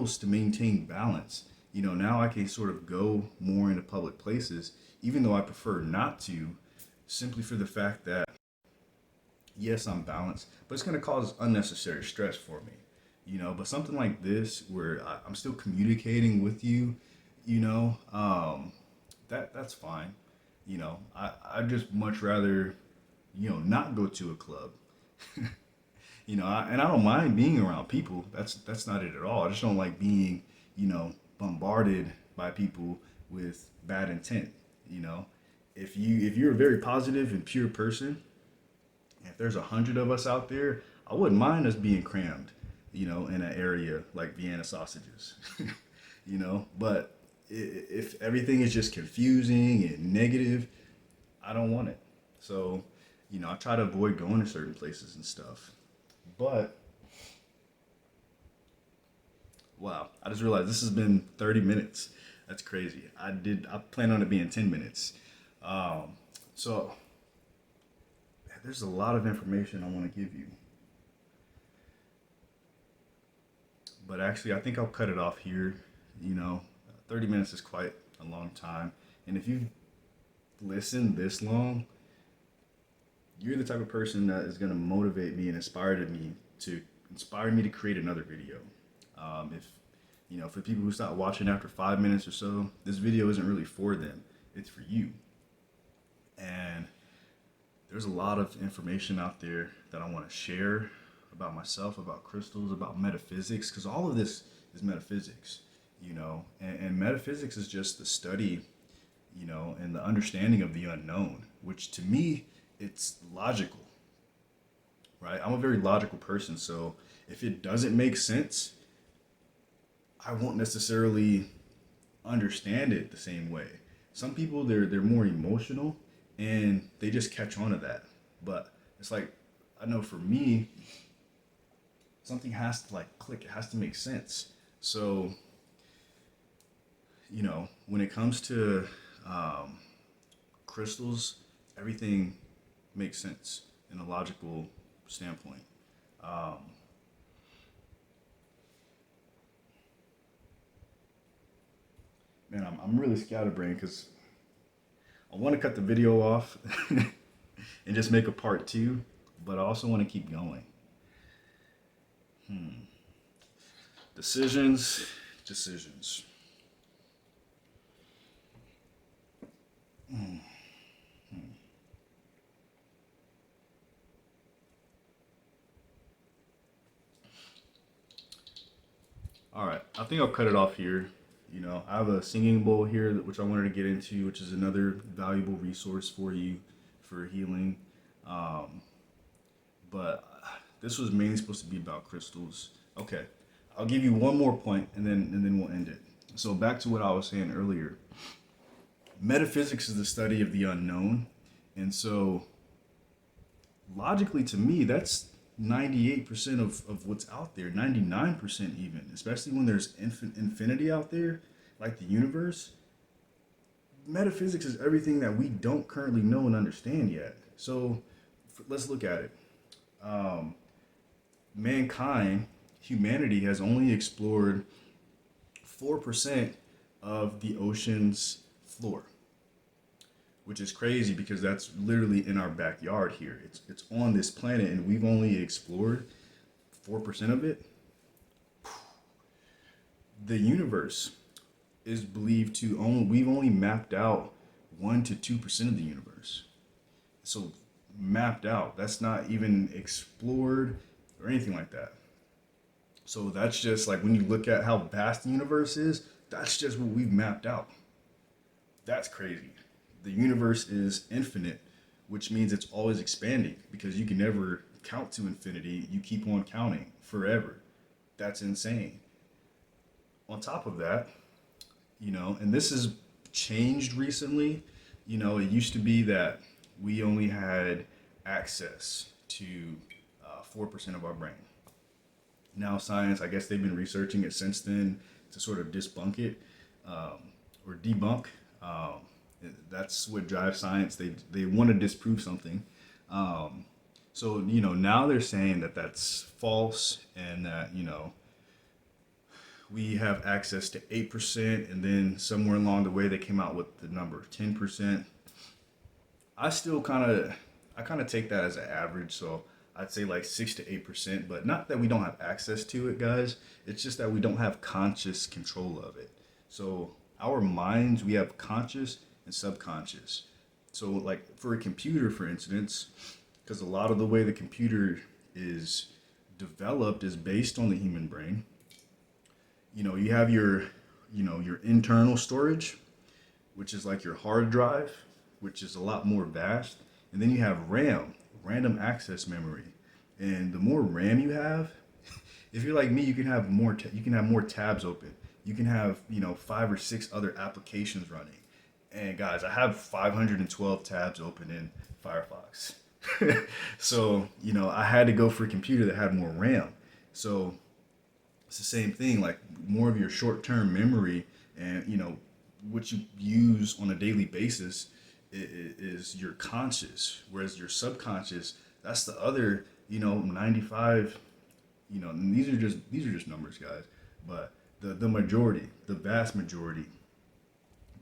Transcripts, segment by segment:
helps to maintain balance. Now I can sort of go more into public places, even though I prefer not to, simply for the fact that, yes, I'm balanced, but it's going to cause unnecessary stress for me. But something like this, where I'm still communicating with you, you know, um, that's fine. I just much rather, not go to a club. And I don't mind being around people. That's not it at all. I just don't like being, bombarded by people with bad intent. You know, if you're a very positive and pure person, if there's 100 of us out there, I wouldn't mind us being crammed, in an area like Vienna sausages. But if everything is just confusing and negative, I don't want it. So, I try to avoid going to certain places and stuff. But wow, I just realized this has been 30 minutes. That's crazy. I plan on it being 10 minutes. Um, so there's a lot of information I want to give you. But actually, I think I'll cut it off here. You know, 30 minutes is quite a long time. And if you've listened this long, you're the type of person that is going to motivate me and inspire me to create another video. If for people who stop watching after 5 minutes or so, this video isn't really for them. It's for you. And there's a lot of information out there that I want to share about myself, about crystals, about metaphysics, because all of this is metaphysics, and metaphysics is just the study, and the understanding of the unknown, which to me, it's logical, right? I'm a very logical person, so if it doesn't make sense, I won't necessarily understand it the same way. Some people, they're more emotional and they just catch on to that. But it's like, I know for me, something has to like click. It has to make sense. So, when it comes to crystals, everything makes sense in a logical standpoint. Um, Man, I'm really scatterbrained because I want to cut the video off and just make a part two, but I also want to keep going. Decisions, decisions. All right, I think I'll cut it off here. I have a singing bowl here which I wanted to get into, which is another valuable resource for you for healing. Um, but this was mainly supposed to be about crystals. Okay, I'll give you one more point and then we'll end it. So back to what I was saying earlier. Metaphysics is the study of the unknown, and so logically to me that's 98% of what's out there, 99% even, especially when there's infinity out there, like the universe. Metaphysics is everything that we don't currently know and understand yet. So let's look at it. Um, Mankind, humanity, has only explored 4% of the ocean's floor, which is crazy because that's literally in our backyard here. It's on this planet, and we've only explored 4% of it. The universe is believed to only we've only mapped out 1 to 2% of the universe. So mapped out. That's not even explored or anything like that. So that's just like when you look at how vast the universe is, that's just what we've mapped out. That's crazy. The universe is infinite, which means it's always expanding because you can never count to infinity. You keep on counting forever. That's insane. On top of that, and this has changed recently. It used to be that we only had access to 4% of our brain. Now science, I guess they've been researching it since then to sort of debunk it, or debunk. That's what drives science. They want to disprove something. So now they're saying that that's false, and that we have access to 8%, and then somewhere along the way they came out with the number 10%. I still kind of take that as an average, so I'd say like 6 to 8%, but not that we don't have access to it, guys. It's just that we don't have conscious control of it. So our minds, we have conscious and subconscious. So like for a computer, for instance, because a lot of the way the computer is developed is based on the human brain. You have your internal storage, which is like your hard drive, which is a lot more vast. And then you have RAM, random access memory. And the more RAM you have, if you're like me, you can have you can have more tabs open. You can have, 5 or 6 other applications running. And guys, I have 512 tabs open in Firefox. So, I had to go for a computer that had more RAM. So it's the same thing, like more of your short-term memory and, what you use on a daily basis is your conscious, whereas your subconscious, that's the other, 95, and these are just numbers, guys, but the majority, the vast majority,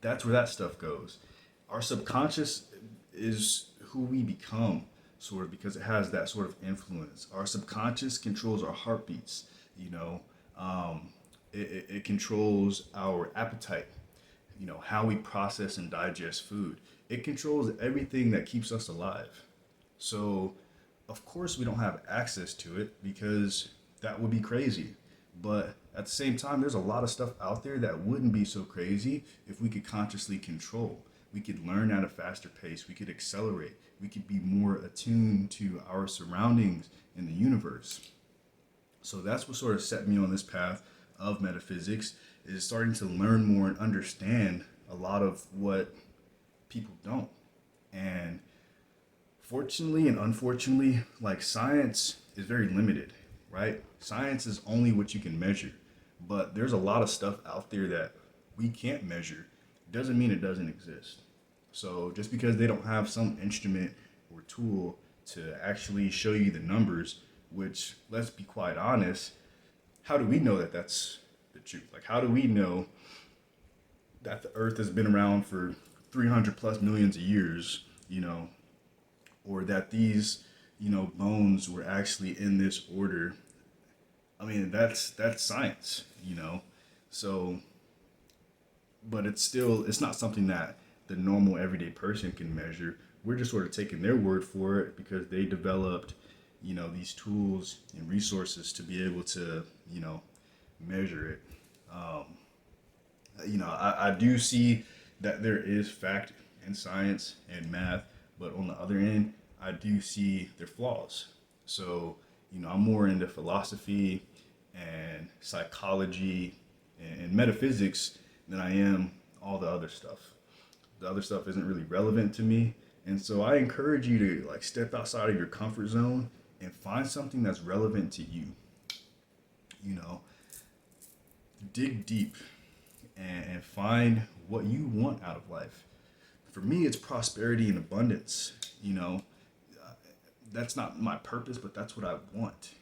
that's where that stuff goes. Our subconscious is who we become, sort of, because it has that sort of influence. Our subconscious controls our heartbeats, you know. It controls our appetite, how we process and digest food. It controls everything that keeps us alive. So, of course, we don't have access to it because that would be crazy. But at the same time, there's a lot of stuff out there that wouldn't be so crazy if we could consciously control. We could learn at a faster pace. We could accelerate. We could be more attuned to our surroundings in the universe. So that's what sort of set me on this path of metaphysics, is starting to learn more and understand a lot of what people don't. And fortunately and unfortunately, like, science is very limited, right? Science is only what you can measure. But there's a lot of stuff out there that we can't measure. Doesn't mean it doesn't exist. So just because they don't have some instrument or tool to actually show you the numbers, which, let's be quite honest, how do we know that that's the truth? Like, how do we know that the earth has been around for 300 plus millions of years, or that these, bones were actually in this order? I mean, that's science. So, but it's not something that the normal everyday person can measure. We're just sort of taking their word for it because they developed, these tools and resources to be able to, measure it. I do see that there is fact in science and math, but on the other end, I do see their flaws. So, I'm more into philosophy and psychology and metaphysics than I am all the other stuff. The other stuff isn't really relevant to me. And so I encourage you to, like, step outside of your comfort zone and find something that's relevant to you. You know, dig deep and find what you want out of life. For me, it's prosperity and abundance. That's not my purpose, but that's what I want.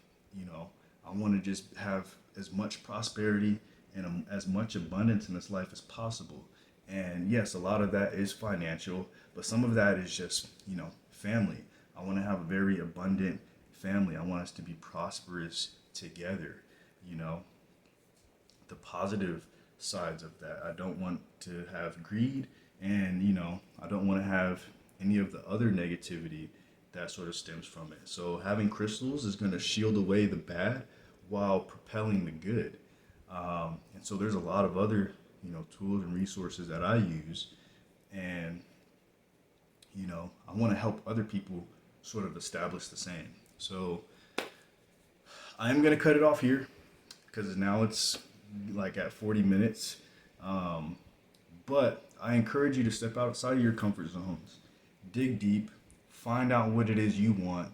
I want to just have as much prosperity and as much abundance in this life as possible. And yes, a lot of that is financial, but some of that is just, family. I want to have a very abundant family. I want us to be prosperous together, the positive sides of that. I don't want to have greed, and, I don't want to have any of the other negativity that sort of stems from it. So having crystals is going to shield away the bad while propelling the good. And so there's a lot of other, tools and resources that I use. And, I want to help other people sort of establish the same. So I'm going to cut it off here because now it's like at 40 minutes. But I encourage you to step outside of your comfort zones, dig deep, find out what it is you want.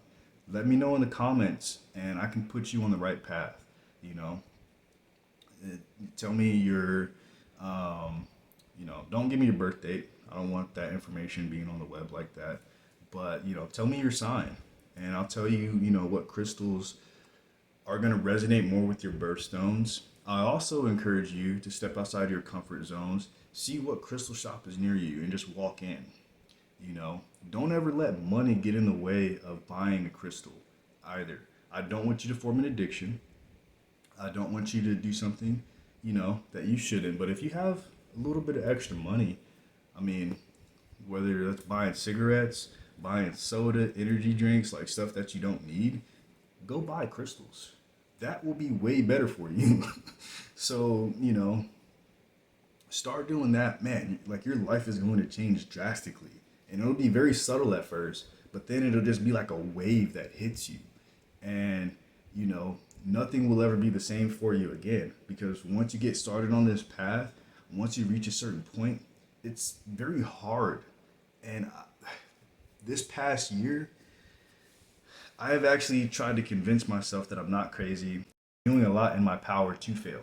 Let me know in the comments and I can put you on the right path. Tell me your, don't give me your birth date. I don't want that information being on the web like that. But, tell me your sign and I'll tell you, what crystals are going to resonate more with your birthstones. I also encourage you to step outside your comfort zones, see what crystal shop is near you, and just walk in. You know, don't ever let money get in the way of buying a crystal either. I don't want you to form an addiction. I don't want you to do something, that you shouldn't. But if you have a little bit of extra money, I mean, whether that's buying cigarettes, buying soda, energy drinks, like stuff that you don't need, go buy crystals. That will be way better for you. So, start doing that, man. Like your life is going to change drastically. And it'll be very subtle at first, but then it'll just be like a wave that hits you. And, you know, nothing will ever be the same for you again. Because once you get started on this path, once you reach a certain point, it's very hard. And this past year, I have actually tried to convince myself that I'm not crazy, doing a lot in my power to fail.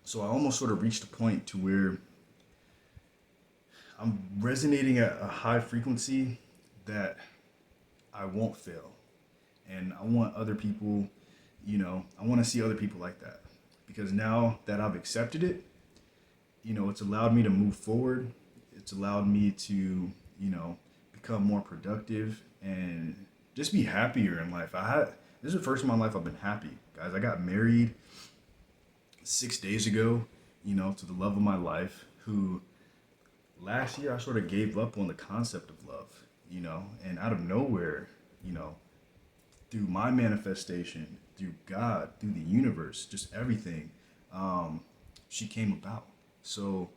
So I almost sort of reached a point to where I'm resonating at a high frequency that I won't fail. And I want other people, I want to see other people like that. Because now that I've accepted it, it's allowed me to move forward. It's allowed me to, become more productive and just be happier in life. This is the first time in my life I've been happy. Guys, I got married 6 days ago, to the love of my life, who last year I sort of gave up on the concept of love, and out of nowhere, through my manifestation, through God, through the universe, just everything, she came about. So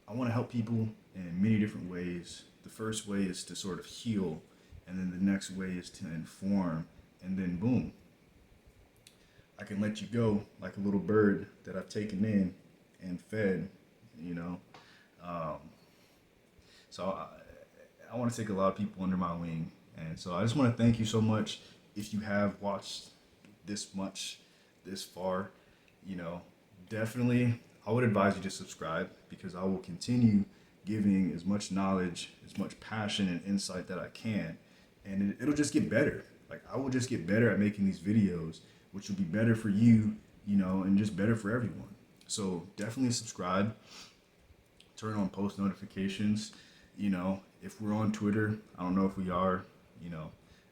I want to help people in many different ways. The first way is to sort of heal, and then the next way is to inform, and then boom, I can let you go like a little bird that I've taken in and fed, you know. Um, so I want to take a lot of people under my wing. And so I just want to thank you so much. If you have watched this much, this far, you know, definitely I would advise you to subscribe, because I will continue giving as much knowledge, as much passion and insight that I can. And it'll just get better. Like I will just get better at making these videos, which will be better for you, and just better for everyone. So definitely subscribe, turn on post notifications. If we're on Twitter, I don't know if we are,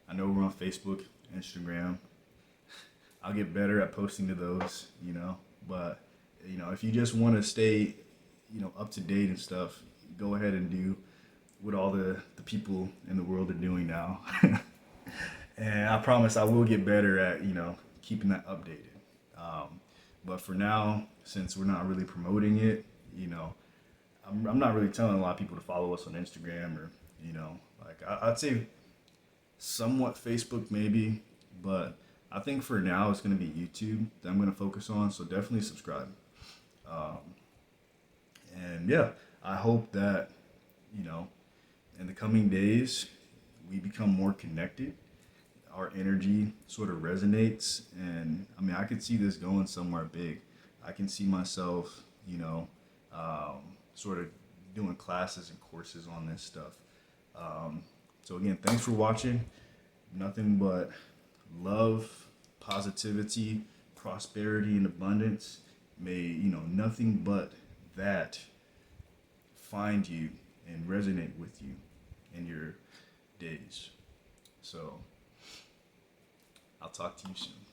I know we're on Facebook, Instagram. I'll get better at posting to those, but, if you just want to stay, up to date and stuff, go ahead and do what all the people in the world are doing now. And I promise I will get better at, keeping that updated. But for now, since we're not really promoting it, I'm not really telling a lot of people to follow us on Instagram or, like I'd say somewhat Facebook maybe, but I think for now it's going to be YouTube that I'm going to focus on. So definitely subscribe. Um, and yeah, I hope that, in the coming days, we become more connected. Our energy sort of resonates. And I mean, I could see this going somewhere big. I can see myself, sort of doing classes and courses on this stuff. So again, thanks for watching. Nothing but love, positivity, prosperity, and abundance. May, nothing but that find you and resonate with you in your days. So I'll talk to you soon.